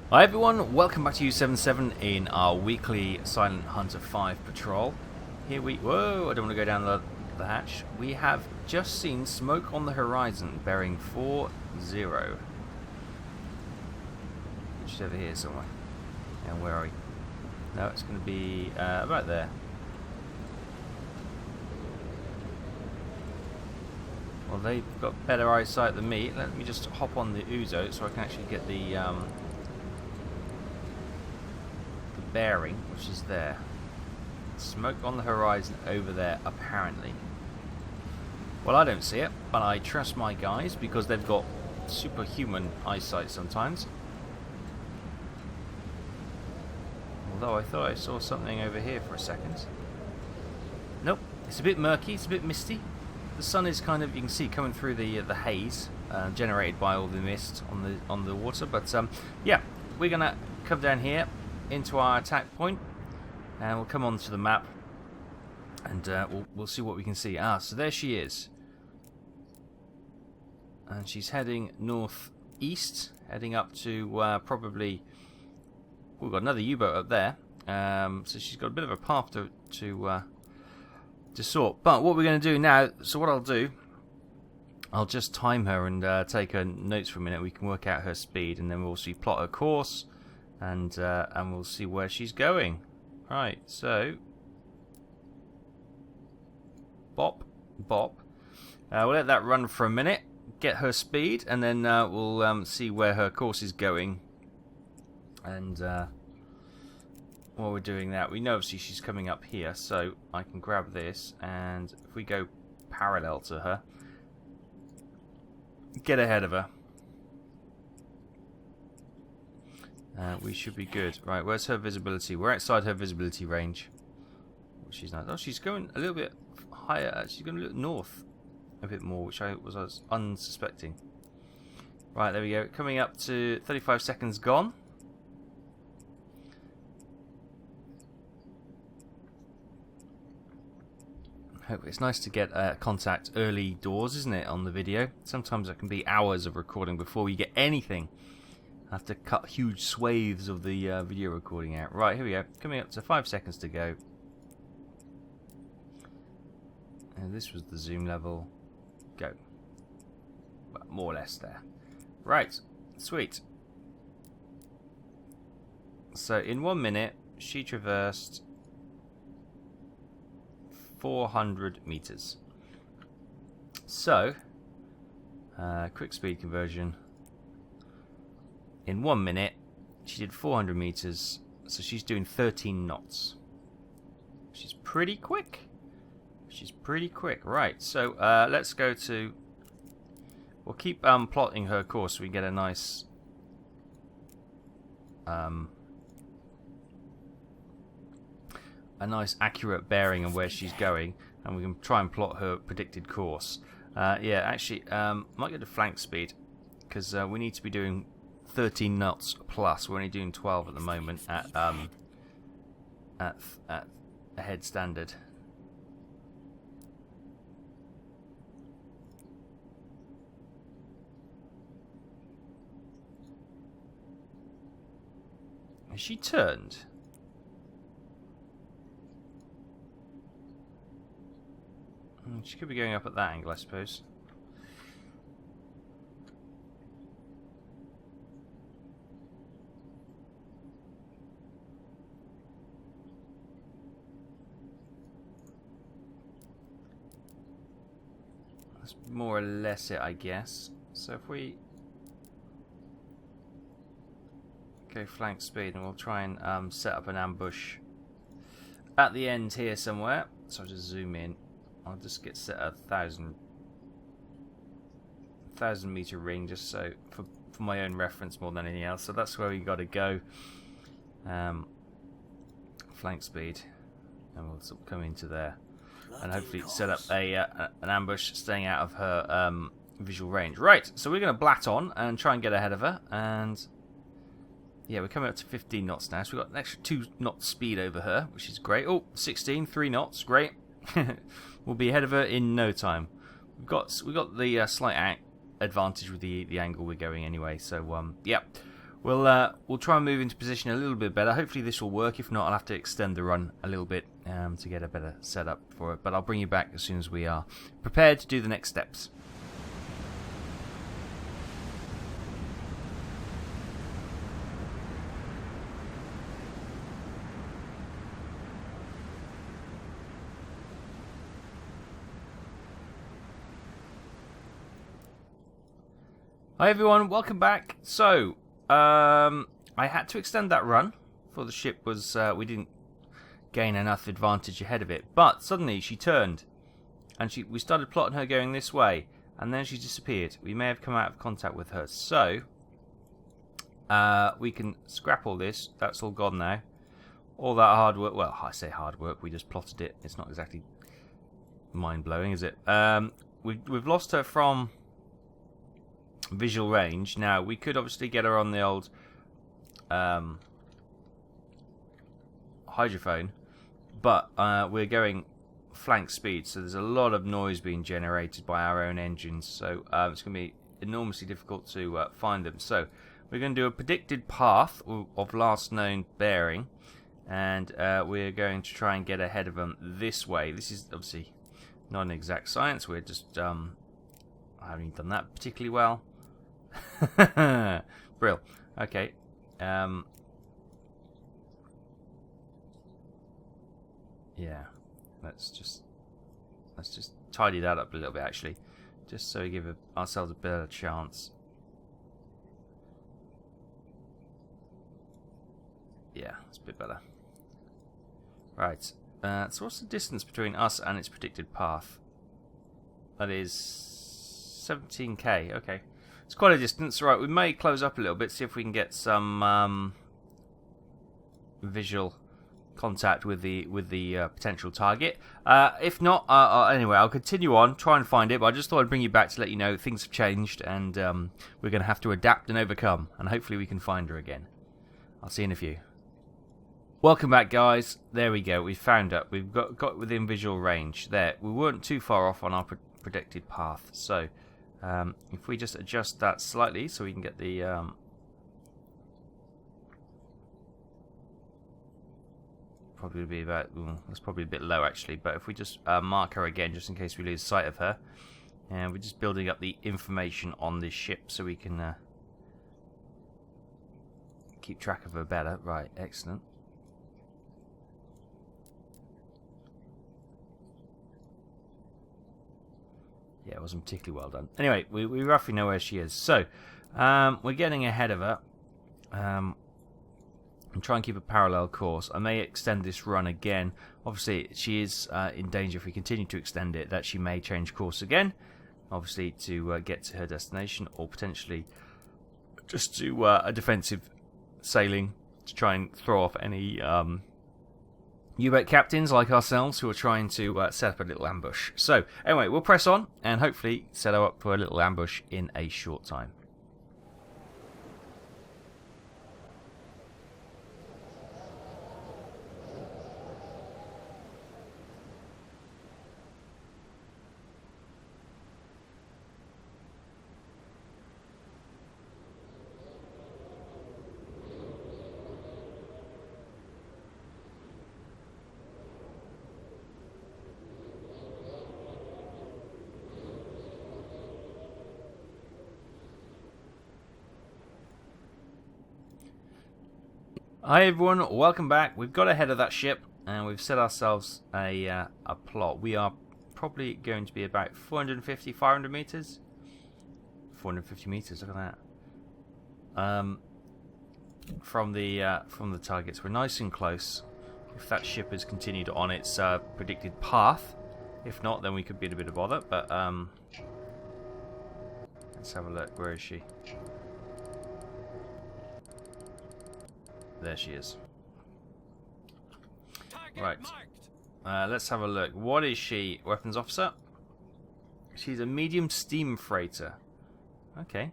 Hi everyone, welcome back to U77 in our weekly Silent Hunter 5 patrol. Here we... Whoa, I don't want to go down the hatch. We have just seen smoke on the horizon bearing 40. Just over here somewhere. And where are we? No, it's going to be about there. Well, they've got better eyesight than me. Let me just hop on the Uzo so I can actually get the bearing, which is there. Smoke on the horizon over there, apparently. Well, I don't see it, but I trust my guys because they've got superhuman eyesight sometimes. Although I thought I saw something over here for a second. Nope, it's a bit murky, it's a bit misty. The sun is kind of, you can see, coming through the haze generated by all the mist on the water. But yeah, we're gonna come down here into our attack point, and we'll come onto the map, and we'll see what we can see. So there she is, and she's heading northeast, heading up to probably. We've got another U-boat up there, so she's got a bit of a path to sort. But what we're going to do now, so what I'll do, I'll just time her and take her notes for a minute. We can work out her speed, and then we'll see plot her course. And we'll see where she's going. Right, so bop, bop. We'll let that run for a minute, get her speed, and then we'll see where her course is going. And while we're doing that, we know obviously she's coming up here, so I can grab this, and if we go parallel to her, get ahead of her. We should be good. Right, where's her visibility? We're outside her visibility range. She's not. Oh, she's going a little bit higher. She's going to look north a bit more, which I was unsuspecting. Right, there we go. Coming up to 35 seconds gone. It's nice to get contact early doors, isn't it, on the video? Sometimes it can be hours of recording before you get anything. I have to cut huge swathes of the video recording out. Right, here we go. Coming up to 5 seconds to go. And this was the zoom level. Go. Well, more or less there. Right, sweet. So in 1 minute, she traversed 400 meters. So, quick speed conversion. In 1 minute, she did 400 meters, so she's doing 13 knots. She's pretty quick. She's pretty quick. Right, so let's go to... We'll keep plotting her course so we get a nice... accurate bearing of where she's going, and we can try and plot her predicted course. Yeah, actually, might get to flank speed, because we need to be doing 13 knots plus. We're only doing 12 at the moment at a head standard. Has she turned? She could be going up at that angle, I suppose. That's more or less it, I guess. So if we go flank speed, and we'll try and set up an ambush at the end here somewhere. So I'll just zoom in. I'll just get set a 1,000 meter ring, just so for my own reference more than anything else. So that's where we got to go. Flank speed, and we'll sort of come into there, and hopefully set up an ambush, staying out of her visual range. Right, so we're going to blat on and try and get ahead of her, and yeah, we're coming up to 15 knots now, so we've got an extra 2 knots speed over her, which is great. Oh, 16, 3 knots, great. We'll be ahead of her in no time. We've got the slight advantage with the angle we're going anyway, so yeah, We'll try and move into position a little bit better. Hopefully this will work. If not, I'll have to extend the run a little bit to get a better setup for it. But I'll bring you back as soon as we are prepared to do the next steps. Hi everyone, welcome back. So, I had to extend that run, for the ship was, we didn't gain enough advantage ahead of it. But suddenly she turned, and we started plotting her going this way, and then she disappeared. We may have come out of contact with her. So, we can scrap all this. That's all gone now. All that hard work, well, I say hard work, we just plotted it. It's not exactly mind-blowing, is it? We've lost her from visual range. Now we could obviously get her on the old hydrophone, but we're going flank speed, so there's a lot of noise being generated by our own engines, so it's going to be enormously difficult to find them. So we're going to do a predicted path of last known bearing, and we're going to try and get ahead of them this way. This is obviously not an exact science, we're just I haven't done that particularly well. Brill. Okay. Yeah. Let's just tidy that up a little bit, actually, just so we give ourselves a better chance. Yeah, it's a bit better. Right. So what's the distance between us and its predicted path? That is 17k. Okay. It's quite a distance. Right, we may close up a little bit, see if we can get some visual contact with the potential target. If not, anyway, I'll continue on, try and find it, but I just thought I'd bring you back to let you know things have changed, and we're going to have to adapt and overcome, and hopefully we can find her again. I'll see you in a few. Welcome back, guys. There we go. We found her. We've got within visual range. There. We weren't too far off on our predicted path, so if we just adjust that slightly so we can get the probably be about, that's probably a bit low actually, but if we just mark her again just in case we lose sight of her, and we're just building up the information on this ship so we can keep track of her better. Right, excellent. Yeah, it wasn't particularly well done. Anyway, we roughly know where she is. So, we're getting ahead of her. And try and keep a parallel course. I may extend this run again. Obviously, she is in danger if we continue to extend it, that she may change course again. Obviously, to get to her destination, or potentially just to a defensive sailing to try and throw off any U-boat captains like ourselves who are trying to set up a little ambush. So, anyway, we'll press on and hopefully set her up for a little ambush in a short time. Hi everyone, welcome back. We've got ahead of that ship and we've set ourselves a plot. We are probably going to be about 450, 500 meters. 450 meters, look at that. From the targets, we're nice and close. If that ship has continued on its predicted path, if not, then we could be in a bit of bother. But let's have a look. Where is she? There she is. Right. Let's have a look. What is she? Weapons officer? She's a medium steam freighter. Okay.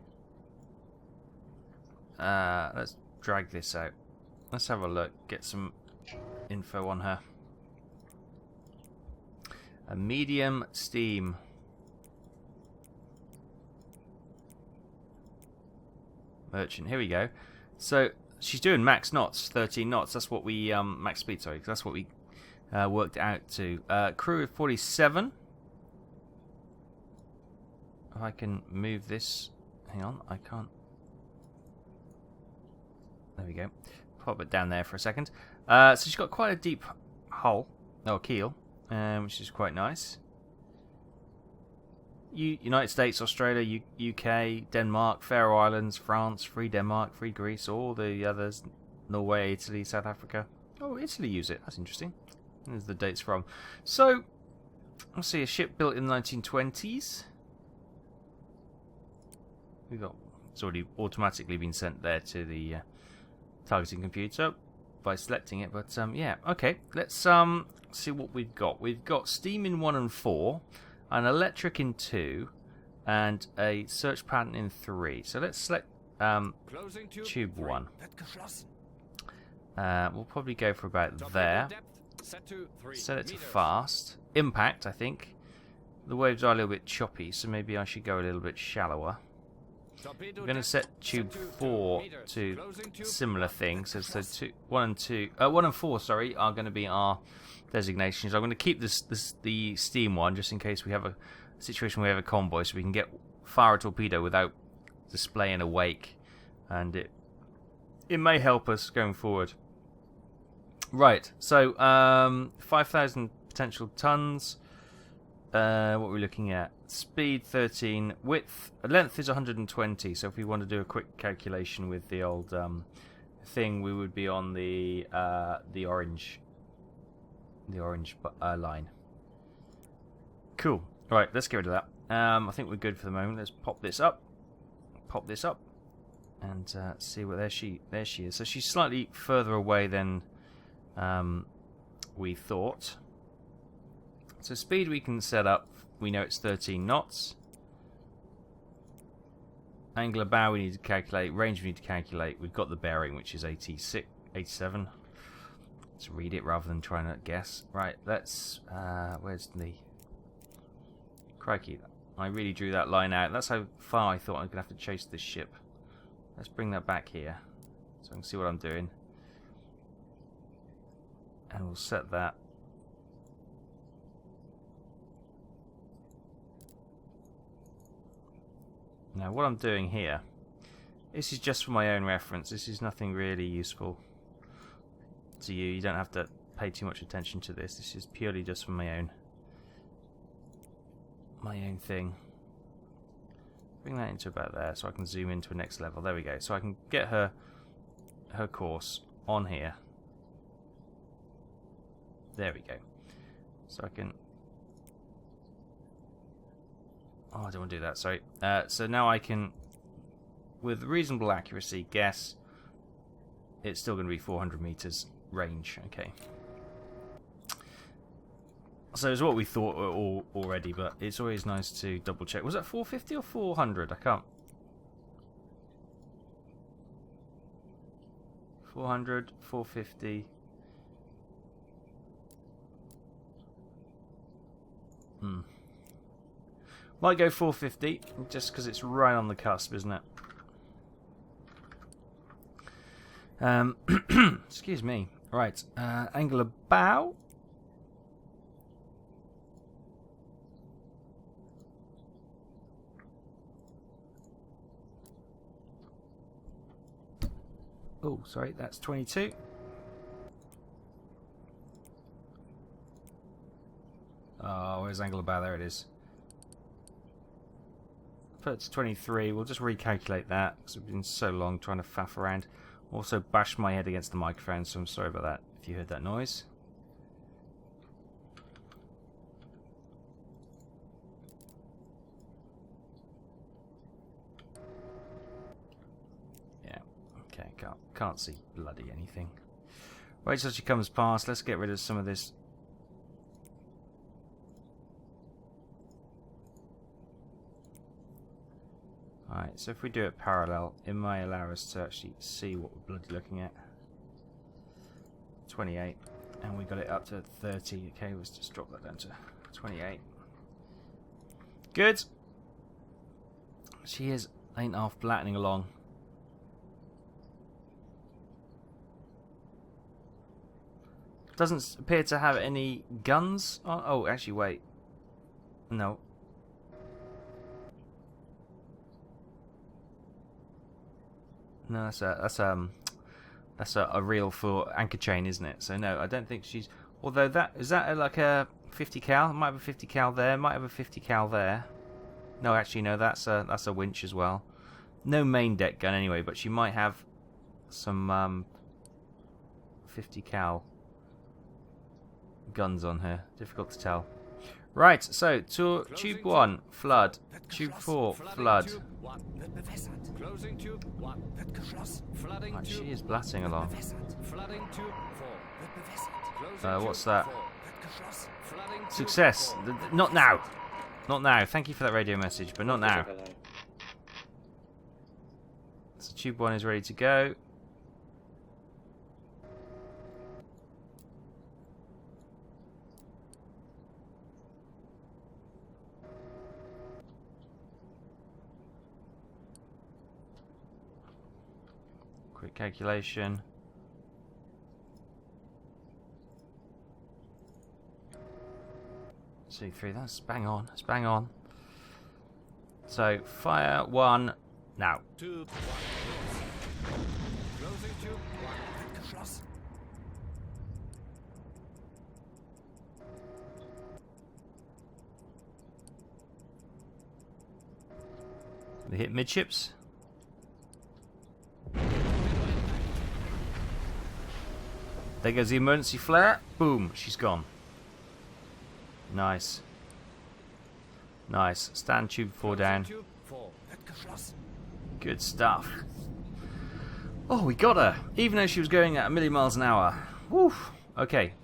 Let's drag this out. Let's have a look. Get some info on her. A medium steam. Merchant. Here we go. So she's doing max knots, 13 knots. That's what we max speed. Sorry, that's what we worked out to. Crew of 47. If I can move this, hang on, I can't. There we go. Pop it down there for a second. So she's got quite a deep hull, or keel, which is quite nice. United States, Australia, UK, Denmark, Faroe Islands, France, Free Denmark, Free Greece, all the others, Norway, Italy, South Africa. Oh, Italy use it. That's interesting. There's the dates from. So, let's see, a ship built in the 1920s. It's already automatically been sent there to the targeting computer by selecting it. But yeah, okay. Let's see what we've got. We've got steam in 1 and 4. An electric in 2, and a search pattern in 3. So let's select tube 1. We'll probably go for about there. Set it to fast. Impact, I think. The waves are a little bit choppy, so maybe I should go a little bit shallower. We're going to set tube 4 to similar things. So 1 and 4, sorry, are going to be our designations. I'm going to keep the steam one just in case we have a situation where we have a convoy, so we can fire a torpedo without displaying a wake, and it may help us going forward. Right, so 5,000 potential tons. What are we looking at? Speed 13, length is 120. So if we want to do a quick calculation with the old thing, we would be on the orange. The orange line. Cool. Right, let's get rid of that. I think we're good for the moment. Let's pop this up, and see what there she is. So she's slightly further away than we thought. So speed we can set up. We know it's 13 knots. Angle of bow we need to calculate. Range we need to calculate. We've got the bearing, which is 86, 87. Let's read it rather than trying to guess. Right, let's... where's the... Crikey, I really drew that line out. That's how far I thought I'm going to have to chase this ship. Let's bring that back here, so I can see what I'm doing. And we'll set that. Now, what I'm doing here... This is just for my own reference. This is nothing really useful to you. You don't have to pay too much attention to this. This is purely just for my own thing. Bring that into about there so I can zoom into a next level. There we go. So I can get her course on here. There we go. So I can... Oh, I don't want to do that, sorry. So now I can, with reasonable accuracy, guess it's still going to be 400 meters range. Okay. So it's what we thought already, but it's always nice to double check. Was that 450 or 400? I can't. 400, 450. Might go 450, just because it's right on the cusp, isn't it? Excuse me. Right, angle of bow. Oh, sorry, that's 22. Oh, where's angle of bow? There it is. Put it to 23. We'll just recalculate that because it's been so long trying to faff around. Also bashed my head against the microphone, so I'm sorry about that if you heard that noise. Yeah, okay, can't see bloody anything. Wait till she comes past. Let's get rid of some of this. Alright, so if we do it parallel, it may allow us to actually see what we're bloody looking at. 28, and we got it up to 30. Okay, let's just drop that down to 28. Good. She ain't half flattening along. Doesn't appear to have any guns. Oh, actually, wait. No. No, that's a reel for anchor chain, isn't it? So no, I don't think she's. Although that is that like a 50 cal. Might have a 50 cal there. Might have a 50 cal there. No, actually, no. That's a winch as well. No main deck gun anyway, but she might have some 50 cal guns on her. Difficult to tell. Right, so tube 1, flood. Tube 4, flood. Right, she is blasting along. What's that? Success. Not now. Not now. Thank you for that radio message, but not now. So tube 1 is ready to go. Quick calculation. C3, that's bang on. That's bang on. So, fire 1 now. They hit midships. There goes the emergency flare. Boom, she's gone. Nice. Nice. Stand tube 4 down. Good stuff. Oh, we got her. Even though she was going at 1,000,000 miles an hour. Woo. Okay.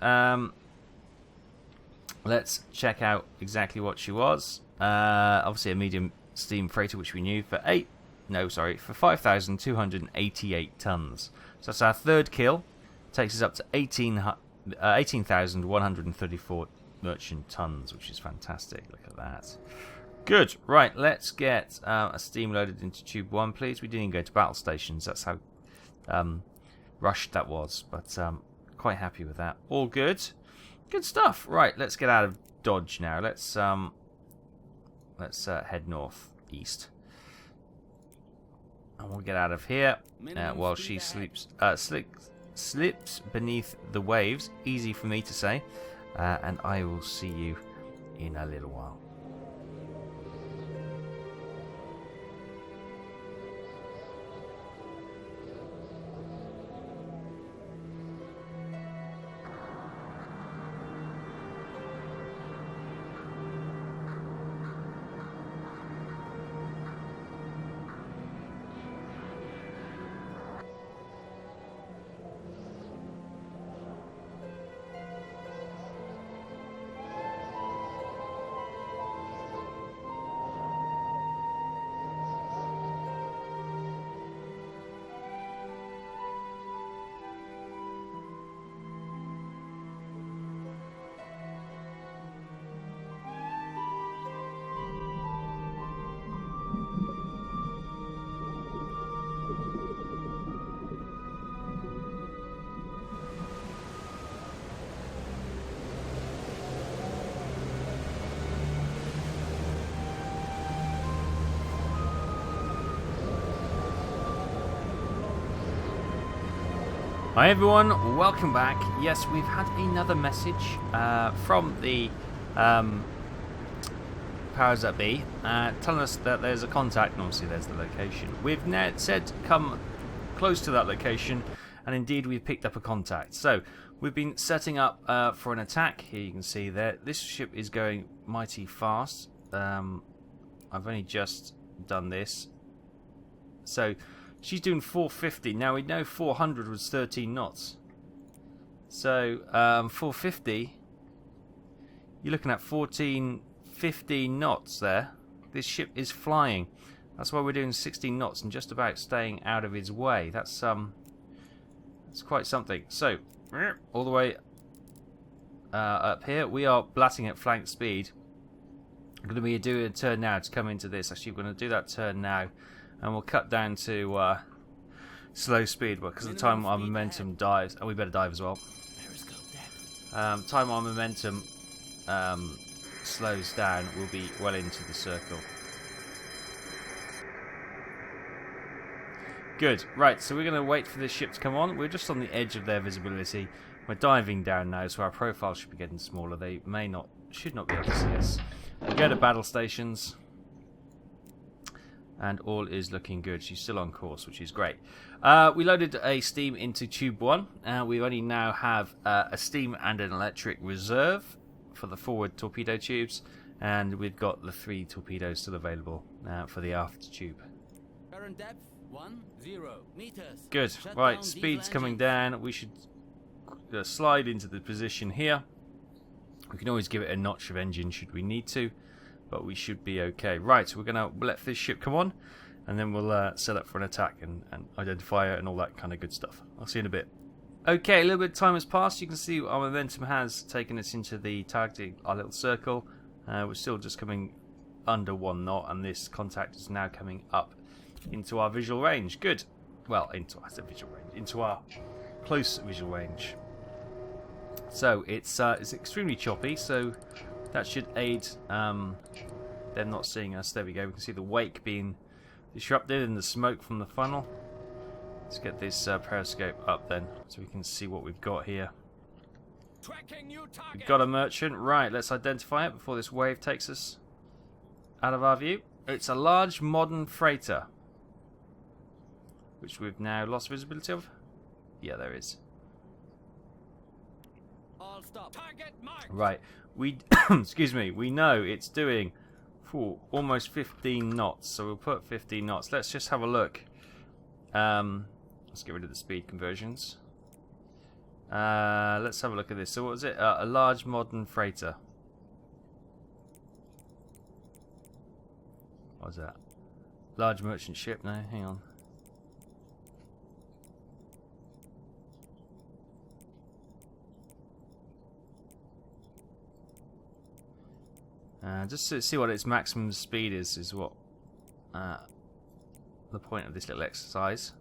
Let's check out exactly what she was. Obviously a medium steam freighter, which we knew, for 5,288 tons. So that's our third kill. Takes us up to 18,134 merchant tons, which is fantastic. Look at that. Good. Right, let's get a steam loaded into tube 1, please. We didn't even go to battle stations. That's how rushed that was, but quite happy with that. All good. Good stuff. Right, let's get out of Dodge now. Let's head north east, and we'll get out of here while she slips beneath the waves. Easy for me to say. And I will see you in a little while. Hi everyone, welcome back. Yes, we've had another message from the powers that be, telling us that there's a contact, and obviously there's the location. We've now said come close to that location, and indeed we've picked up a contact. So we've been setting up for an attack. Here you can see there. This ship is going mighty fast. I've only just done this. So she's doing 450. Now we know 400 was 13 knots. So 450, you're looking at 14, 15 knots there. This ship is flying. That's why we're doing 16 knots and just about staying out of his way. That's quite something. So all the way up here, we are blasting at flank speed. I'm going to be doing a turn now to come into this. Actually, we're going to do that turn now. And we'll cut down to slow speed, because of the time our momentum dives. And we better dive as well. Time our momentum slows down, we'll be well into the circle. Good. Right, so we're going to wait for this ship to come on. We're just on the edge of their visibility. We're diving down now, so our profile should be getting smaller. They should not be able to see us. We go to battle stations, and all is looking good. She's still on course, which is great. We loaded a steam into tube 1. We only now have a steam and an electric reserve for the forward torpedo tubes, and we've got the 3 torpedoes still available for the aft tube. Current depth 10 meters. Good. Right, speed's coming down. We should slide into the position here. We can always give it a notch of engine should we need to, but we should be okay. Right, we're going to let this ship come on, and then we'll set up for an attack and identify it and all that kind of good stuff. I'll see you in a bit. Okay, a little bit of time has passed. You can see our momentum has taken us into the targeting our little circle. We're still just coming under 1 knot, and this contact is now coming up into our visual range. Good. Well, into our close visual range. So it's extremely choppy, so that should aid them not seeing us. There we go. We can see the wake being disrupted and the smoke from the funnel. Let's get this periscope up then, so we can see what we've got here. We've got a merchant. Right, let's identify it before this wave takes us out of our view. It's a large modern freighter, which we've now lost visibility of. Yeah, there is. All stop. Target marked. Right, we excuse me. We know it's doing almost 15 knots, so we'll put 15 knots. Let's just have a look. Let's get rid of the speed conversions. Let's have a look at this. So what was it? A large modern freighter. What was that? Large merchant ship? No, hang on. Just to see what its maximum speed is what the point of this little exercise.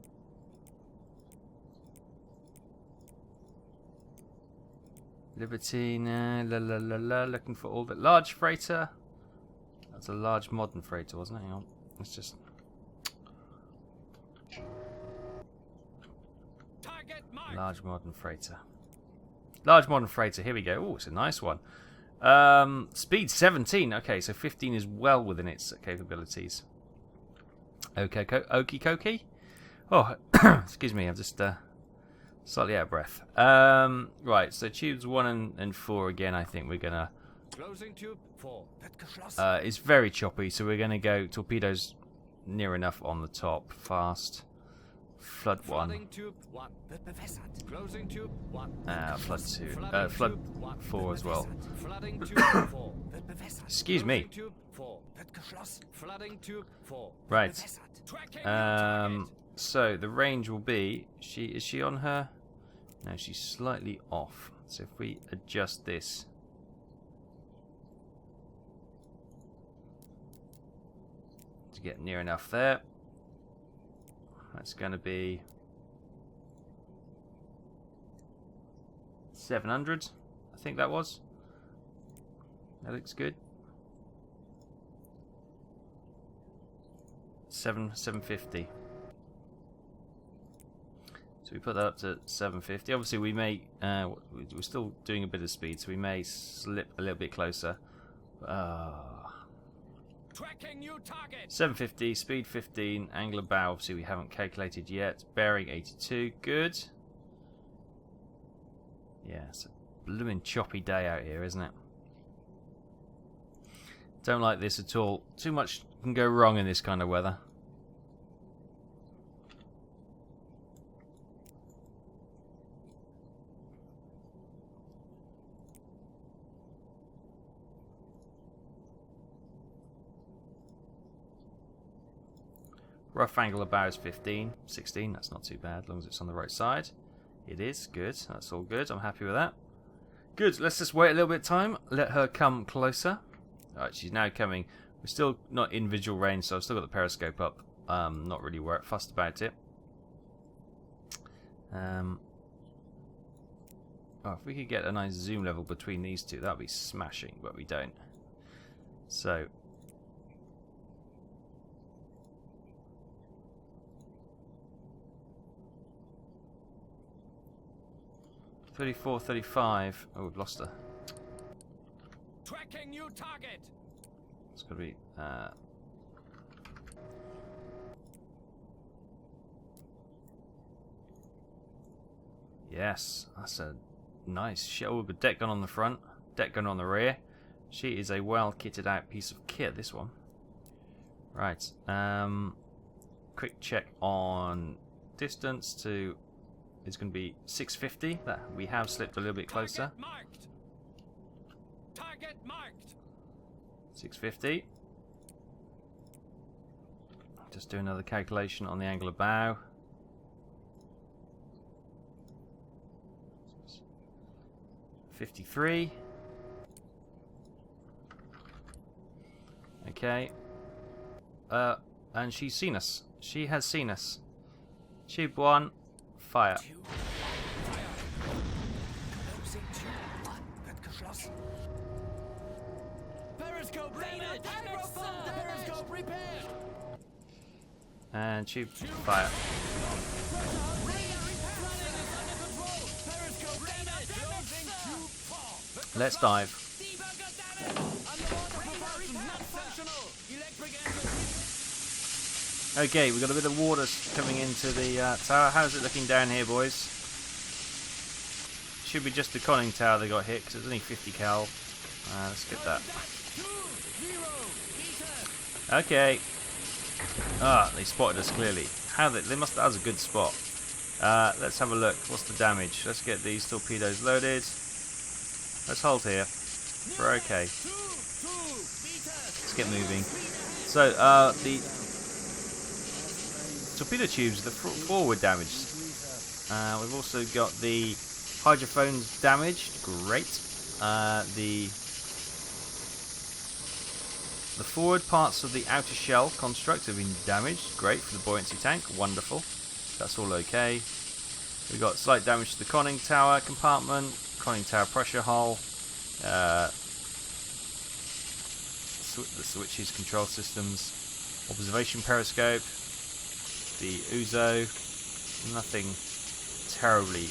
Liberty, looking for all the large freighter. That's a large modern freighter, wasn't it? Hang on, let's just. Large modern freighter. Large modern freighter. Here we go. Oh, it's a nice one. Speed 17. Okay, so 15 is well within its capabilities. Okay, okie dokie. Oh, excuse me. I'm just slightly out of breath. Right, so tubes 1 and 4 again. I think we're gonna. Closing tube 4. It's very choppy, so we're gonna go torpedoes near enough on the top. Fast. Flood 1. Tube 1. Closing tube 1. Flood 2. Flood 4 as well. Flooding tube 4. Excuse me. Tube 4. Flooding tube 4. Right. So the range will be. Is she on her? No, she's slightly off. So if we adjust this. To get near enough there. That's going to be 700, I think that was. That looks good. 750. So we put that up to 750. Obviously, we may we're still doing a bit of speed, so we may slip a little bit closer. Tracking new target. 750, speed 15, angle of bow, obviously we haven't calculated yet. Bearing 82, good. Yeah, it's a blooming choppy day out here, isn't it? Don't like this at all. Too much can go wrong in this kind of weather. Rough angle of bow is 15, 16, that's not too bad, as long as it's on the right side. It is, good, that's all good, I'm happy with that. Good, let's just wait a little bit of time, let her come closer. Alright, she's now coming. We're still not in visual range, so I've still got the periscope up. Not really fussed about it. Oh, if we could get a nice zoom level between these two, that'd be smashing, but we don't. So. 34, 35. Oh, we've lost her. Tracking new target. It's got to be. Yes, that's a nice shell. We've got deck gun on the front, deck gun on the rear. She is a well kitted out piece of kit, this one. Right. Quick check on distance to. It's going to be 650. That we have slipped a little bit closer. Target marked. Target marked. 650. Just do another calculation on the angle of bow. .53. Okay. And she's seen us. She has seen us. Tube 1, fire. Periscope ready. Periscope repaired. And tube, fire. Let's dive. Okay, we've got a bit of water coming into the tower. How's it looking down here, boys? Should be just the conning tower that got hit, because it's only 50 cal. Let's get that. Okay. Ah, they spotted us clearly. How they must. That was a good spot. Let's have a look. What's the damage? Let's get these torpedoes loaded. Let's hold here. We're okay. Let's get moving. So, the torpedo tubes, the forward damaged. We've also got the hydrophones damaged. Great. The forward parts of the outer shell construct have been damaged. Great for the buoyancy tank. Wonderful. That's all okay. We've got slight damage to the conning tower compartment, conning tower pressure hull, the switches, control systems, observation periscope, the Uzo. Nothing terribly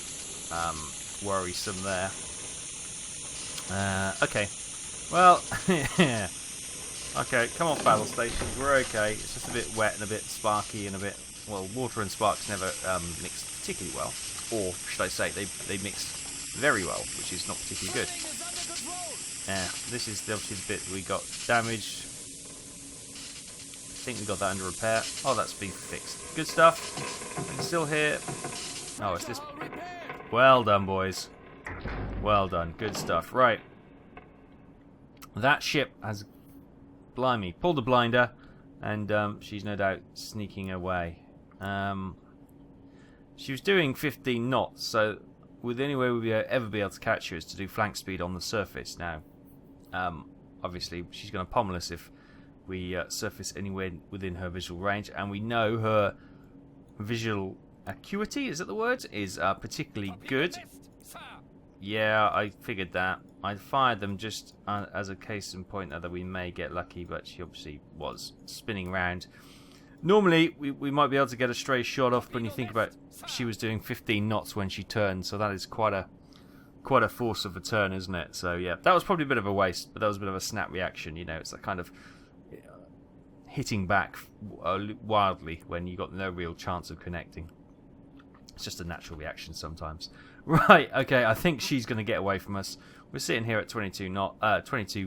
worrisome there. Okay. Well, yeah. Okay, come off battle stations. We're okay. It's just a bit wet and a bit sparky and a bit. Well, water and sparks never mix particularly well, or should I say, they mix very well, which is not particularly good. Yeah, this is obviously the bit we got damaged. I think we got that under repair. Oh, that's been fixed. Good stuff. Still here. Oh, it's this. Well done, boys. Well done. Good stuff. Right. That ship has, blimey, pulled the blinder, and she's no doubt sneaking away. She was doing 15 knots, so the only way we'll ever be able to catch her is to do flank speed on the surface. Now, obviously, she's going to pommel us if we surface anywhere within her visual range, and we know her visual acuity, is that the word, is particularly good. Yeah, I figured that. I fired them just as a case in point that we may get lucky, but she obviously was spinning round. Normally, we might be able to get a stray shot off, but when you think about she was doing 15 knots when she turned, so that is quite a force of a turn, isn't it? So yeah, that was probably a bit of a waste, but that was a bit of a snap reaction. You know, it's that kind of hitting back wildly when you got no real chance of connecting. It's just a natural reaction sometimes. Right, okay, I think she's going to get away from us. We're sitting here at 22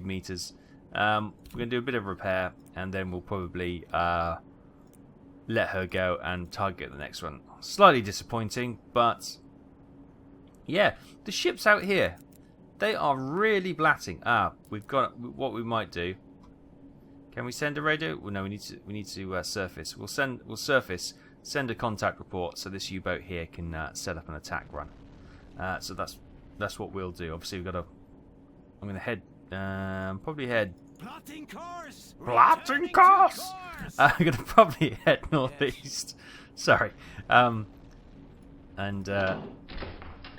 meters. We're going to do a bit of repair, and then we'll probably let her go and target the next one. Slightly disappointing, but yeah, the ships out here, they are really blatting. We've got what we might do. Can we send a radio? Well, no, we need to surface. We'll surface. Send a contact report so this U-boat here can set up an attack run. So that's what we'll do. Obviously, I'm going to head. Probably head. Plotting course. Plotting course. I'm going to probably head northeast. Sorry. And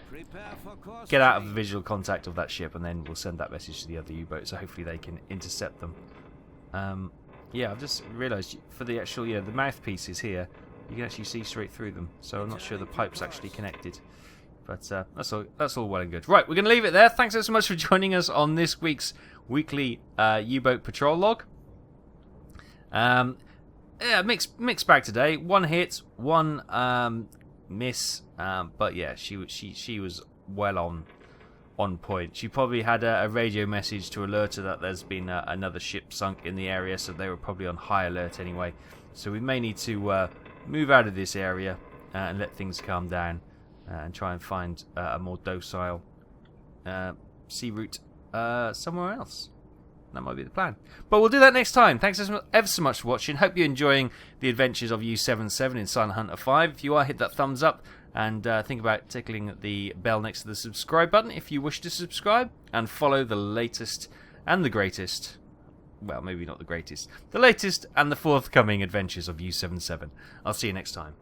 Prepare for course get out of the change. visual contact of that ship, and then we'll send that message to the other U-boat, so hopefully they can intercept them. Yeah, I've just realised for the actual, the mouthpieces here, you can actually see straight through them, so I'm not sure the pipe's actually connected. But that's all well and good. Right, we're going to leave it there. Thanks so much for joining us on this week's weekly U-boat patrol log. Yeah, mixed bag today. One hit, one miss, but yeah, she was well on point. She probably had a radio message to alert her that there's been another ship sunk in the area, so they were probably on high alert anyway. So we may need to move out of this area and let things calm down and try and find a more docile sea route somewhere else. That might be the plan. But we'll do that next time. Thanks ever so much for watching. Hope you're enjoying the adventures of U-77 in Silent Hunter 5. If you are, hit that thumbs up and think about tickling the bell next to the subscribe button if you wish to subscribe and follow the latest and the greatest. Well, maybe not the greatest. The latest and the forthcoming adventures of U-77. I'll see you next time.